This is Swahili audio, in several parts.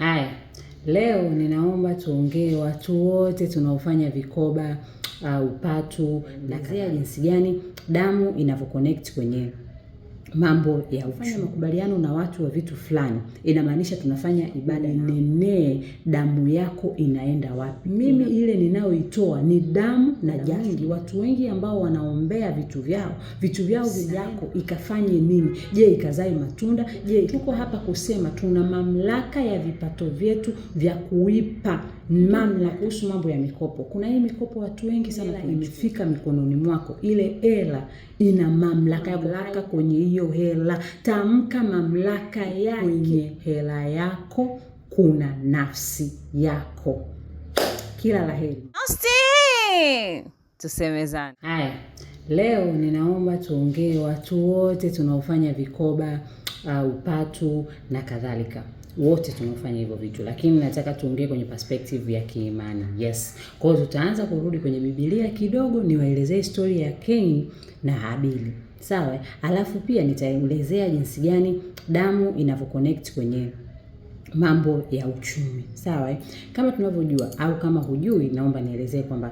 Haya, leo ninaomba tuongee watu wote tunaofanya vikoba, upatu, na jinsi gani damu inavyoconnect kwenye mambo ya kufanya makubaliano na watu wa vitu fulani. Inamaanisha tunafanya ibada nene, damu yako inaenda wapi? Mimi ile ninayoitoa ni damu na jasho. Watu wengi ambao wanaombea vitu vyao vyako ikafanye nini? Je, ikazae matunda? Je, tuko hapa kusema tuna mamlaka ya vipato vyetu vya kuipa mamlaka kuhusu mambo ya mikopo. Kuna hii mikopo watu wengi sana imefika mikononi mwako. Ile hela ina mamlaka ya kulaka kwenye hiyo hela. Tamka mamlaka yake kwenye hela yako, kuna nafsi yako. Kila laheri. Tusemezane. Haya, leo ninaomba tuongee watu wote tunaofanya vikoba, upatu na kadhalika. Wote tunaofanya hivyo vitu, lakini nataka tuongee kwenye perspective ya kiimani. Yes. Kwa hiyo tutaanza kurudi kwenye Biblia kidogo, niwaelezee story ya Cain na Habili. Sawa? Alafu pia nitaelezea jinsi gani damu inavyoconnect kwenye mambo ya uchumi. Sawa? Kama tunavyojua au kama hujui, naomba nielezee kwamba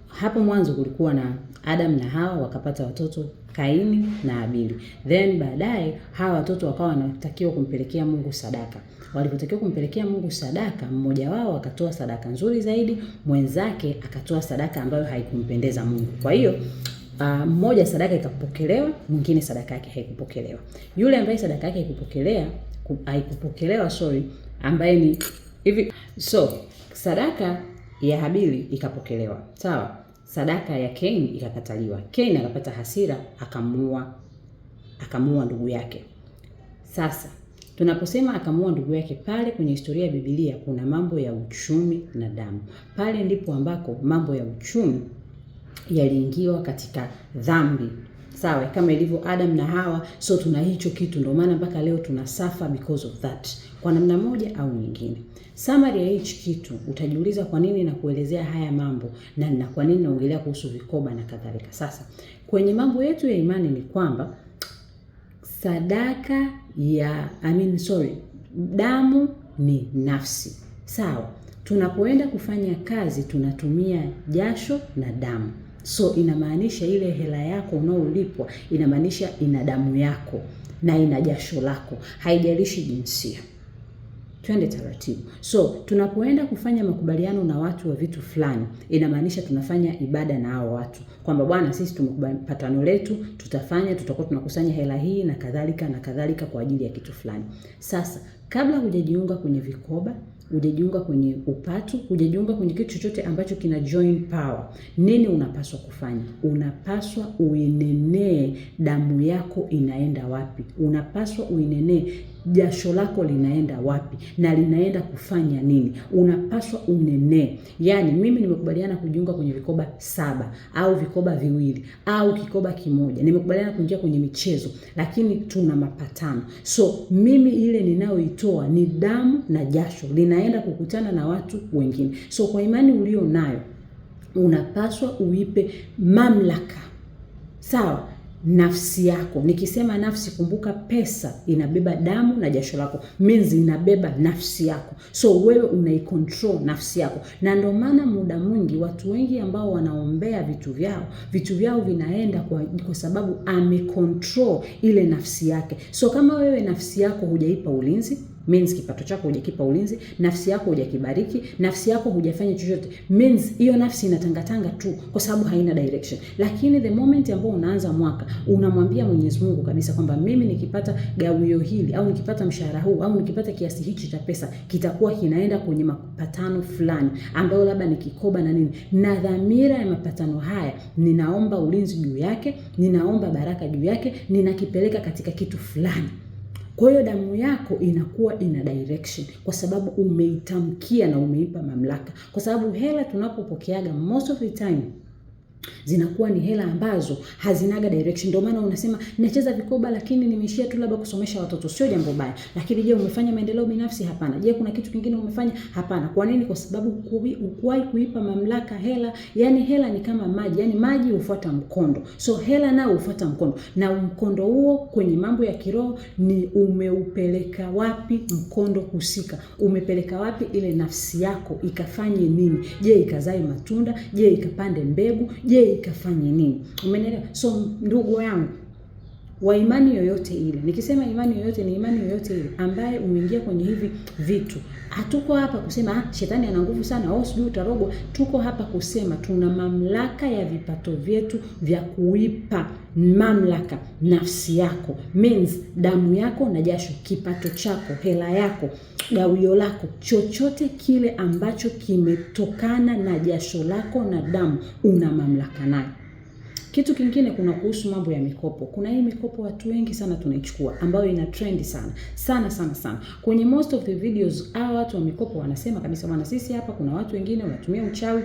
hapo mwanzo kulikuwa na Adam na Hawa, wakapata watoto Kaini na Habili. Then baadaye hawa watoto wakawa wanatakiwa kumpelekea Mungu sadaka. Walipotakiwa kumpelekea Mungu sadaka, mmoja wao akatoa sadaka nzuri zaidi, mwenzake akatoa sadaka ambayo haikumpendeza Mungu. Kwa hiyo mmoja sadaka ikapokelewa, mwingine sadaka yake haikupokelewa. Yule ambaye sadaka yake haikupokelewa ambaye ni hivi, sadaka ya Habili ikapokelewa. Sawa? Sadaka ya Cain ikakataliwa. Cain akapata hasira, akamuua ndugu yake. Sasa tunaposema akamuua ndugu yake, pale kwenye historia ya Biblia kuna mambo ya uchumi na damu. Pale ndipo ambako mambo ya uchumi yaliingiwa katika dhambi. Sawa, kama ilivyo Adam na Hawa, tuna hicho kitu, ndio maana mpaka leo tuna suffer because of that, kwa namna moja au nyingine. Summary ya hichi kitu, utajiuliza kwa nini na kuelezea haya mambo na kwa nini naongelea kuhusu vikoba na kadhalika. Sasa kwenye mambo yetu ya imani ni kwamba damu ni nafsi. Sawa, tunapoenda kufanya kazi tunatumia jasho na damu. Inamaanisha ile hela yako unaolipwa, inamaanisha ina damu yako na ina jasho lako, haijalishi jinsia. Twende taratibu. Tunapoenda kufanya makubaliano na watu wa vitu fulani, inamaanisha tunafanya ibada na hao watu. Kwamba bwana, sisi tumepatano letu, tutakuwa tunakusanya hela hii na kadhalika kwa ajili ya kitu fulani. Sasa, kabla hujajiunga kwenye vikoba, hujajiunga kwenye upatu, hujajiunga kwenye kitu chochote ambacho kina join power, nini unapaswa kufanya? Unapaswa uinenee damu yako inaenda wapi. Unapaswa uinenee jasho lako linaenda wapi na linaenda kufanya nini. Unapaswa unenee. Yaani mimi nimekubaliana kujiunga kwenye vikoba 7 au vikoba 2 au kikoba kimoja. Nimekubaliana kuingia kwenye michezo, lakini tuna mapatano. Mimi ile ninayoitoa ni damu na jasho, linaenda kukutana na watu wengine. Kwa imani ulio nayo, unapaswa uipe mamlaka. Sawa? Nafsi yako. Nikisema nafsi, kumbuka pesa inabeba damu na jasho lako. Means inabeba nafsi yako. Wewe unaicontrol nafsi yako. Na ndio maana muda mwingi watu wengi ambao wanaombea vitu vyao vinaenda kwa sababu amecontrol ile nafsi yake. Kama wewe nafsi yako hujaipa ulinzi, means kipato chako hujakipa ulinzi, nafsi yako hujakibariki, nafsi yako hujafanya chochote, means hiyo nafsi inatangatanga tu kwa sababu haina direction. Lakini the moment ambao unaanza mwaka, unamwambia Mwenyezi Mungu kabisa kwamba mimi nikipata gawio hili au nikipata mshahara huu au nikipata kiasi hichi cha pesa, kitakuwa kinaenda kwenye mapatano fulani ambayo labda ni kikoba na nini. Na dhamira ya mapatano haya, ninaomba ulinzi juu yake, ninaomba baraka juu yake, ninakipeleka katika kitu fulani. Kwa hiyo damu yako inakuwa ina direction kwa sababu umeitamkia na umeipa mamlaka. Kwa sababu hela tunapopokeaga most of the time zinakuwa ni hela ambazo hazinaga direction. Ndio maana unasema ninacheza vikoba lakini nimeishia tu labda kusomesha watoto. Sio jambo baya, lakini je, umefanya maendeleo binafsi? Hapana. Je, kuna kitu kingine umefanya? Hapana. Kwa nini? Kwa sababu ukuwahi kuipa mamlaka hela. Yani hela ni kama maji, yani maji hufuata mkondo, so hela nao hufuata mkondo, na mkondo huo kwenye mambo ya kiroho ni umeupeleka wapi mkondo husika. Umepeleka wapi ile nafsi yako ikafanye nini? Je, ikazae matunda? Je, ikapande mbegu? Je, ikafanye nini? Umenielewa? So ndugu yangu wa imani yoyote ile, nikisema imani yoyote ni imani yoyote ile ambaye umeingia kwenye hivi vitu. Hatuko hapa kusema shetani ana nguvu sana au sijui utarogwa. Tuko hapa kusema tuna mamlaka ya vipato vyetu vya kuipa mamlaka nafsi yako, means damu yako na jasho, kipato chako, hela yako, gawio lako, chochote kile ambacho kimetokana na jasho lako na damu, una mamlaka nayo. Kitu kingine, kuna kuhusu mambo ya mikopo. Kuna hii mikopo watu wengi sana tunaichukua ambayo ina trend sana. Kwenye most of the videos watu wa mikopo wanasema kabisa, bwana, sisi hapa kuna watu wengine wanatumia uchawi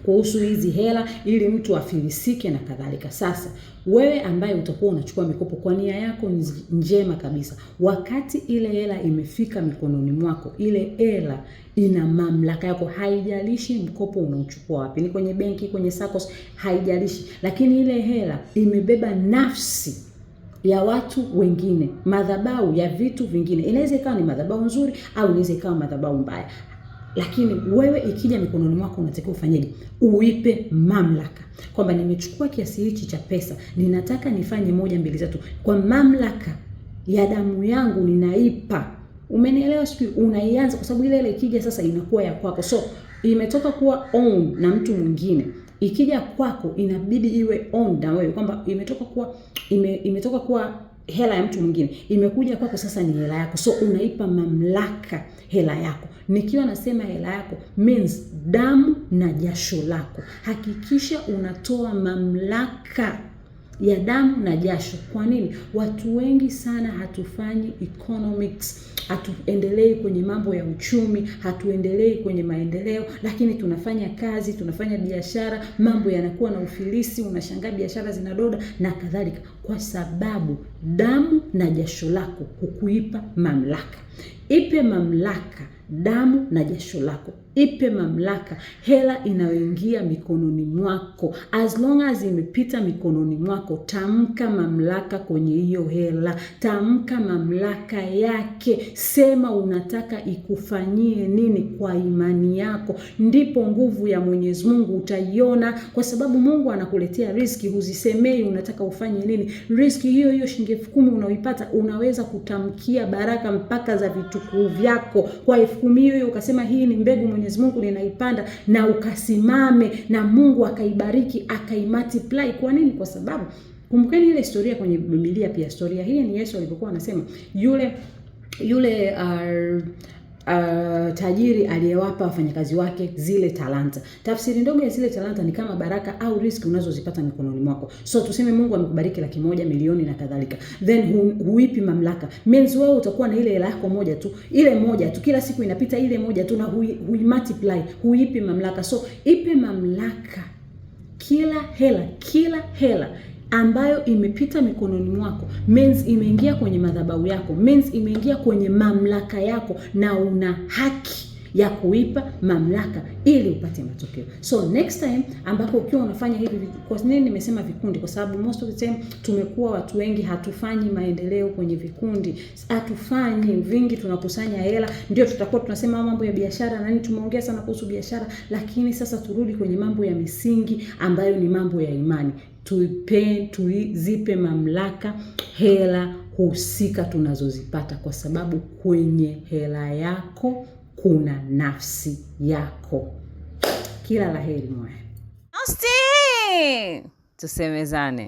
kuhusu hizi hela ili mtu afilisike na kadhalika. Sasa wewe ambaye utakuwa unachukua mikopo kwa nia yako njema kabisa, wakati ile hela imefika mikononi mwako, ile hela ina mamlaka yako. Haijalishi mkopo unaochukua wapi, ni kwenye benki, kwenye SACCOS, haijalishi, lakini ile hela imebeba nafsi ya watu wengine, madhabahu ya vitu vingine. Inaweza ikawa ni madhabahu nzuri au inaweza ikawa madhabahu mbaya, lakini wewe ikija mikononi mwako unatakiwa ufanyeje? Uipe mamlaka kwamba nimechukua kiasi hichi cha pesa, ninataka nifanye 1, 2, 3 kwa mamlaka ya damu yangu ninaipa. Umenielewa? Sio unaianza, kwa sababu ile ikija sasa inakuwa ya kwako. So imetoka kuwa own na mtu mwingine, ikija kwako inabidi iwe own na wewe, kwamba imetoka kuwa hela ya mtu mwingine, imekuja kwako, sasa ni hela yako. So unaipa mamlaka hela yako. Nikiwa nasema hela yako means damu na jasho lako. Hakikisha unatoa mamlaka ya damu na jasho. Kwa nini? Watu wengi sana hatufanyi economics, hatuendelei kwenye mambo ya uchumi, hatuendelei kwenye maendeleo, lakini tunafanya kazi, tunafanya biashara, mambo yanakuwa na ufilisi, unashangaa biashara zinadoda na kadhalika, kwa sababu damu na jasho lako hukuipa mamlaka. Ipe mamlaka damu na jasho lako. Ipe mamlaka hela inayoingia mikononi mwako. As long as imepita mikononi mwako, tamka mamlaka kwenye hiyo hela. Tamka mamlaka yake. Sema unataka ikufanyie nini kwa imani yako. Ndipo nguvu ya Mwenyezi Mungu utaiona, kwa sababu Mungu anakuletea riziki, huzisemei unataka ufanye nini. Riziki hiyo hiyo shilingi 10,000 unaoipata, unaweza kutamkia baraka mpaka za vitukuu vyako kwa 10,000 hiyo, ukasema hii ni mbegu Mwenyezi Mungu ninaipanda, na ukasimame na Mungu akaibariki, akaimultiply. Kwa nini? Kwa sababu kumbukeni ile historia kwenye Biblia, pia historia hii ni Yesu alipokuwa anasema yule tajiri aliyewapa wafanyakazi wake zile talanta. Tafsiri ndogo ya zile talanta ni kama baraka au riski unazozipata mikononi mwako. So tuseme Mungu amekubariki 100,000, milioni na kadhalika. Then huipi mamlaka. Means wewe utakuwa na ile hela yako moja tu. Ile moja tu, kila siku inapita ile moja tu, na multiply, huipi mamlaka. So ipe mamlaka kila hela ambayo imepita mikononi mwako, means imeingia kwenye madhabahu yako, means imeingia kwenye mamlaka yako, na una haki ya kuipa mamlaka ili upate matokeo. So next time ambapo ukiwa unafanya hivi, kwa nini nimesema vikundi? Kwa sababu most of the time tumekuwa watu wengi hatufanyi maendeleo kwenye vikundi, hatufanyi vingi, tunakusanya hela, ndio tutakuwa tunasema mambo ya biashara na nini, tumeongea sana kuhusu biashara, lakini sasa turudi kwenye mambo ya misingi ambayo ni mambo ya imani. Tuzipe mamlaka hela husika tunazozipata, kwa sababu kwenye hela yako kuna nafsi yako. Kila laheri moyo. Tusemezane.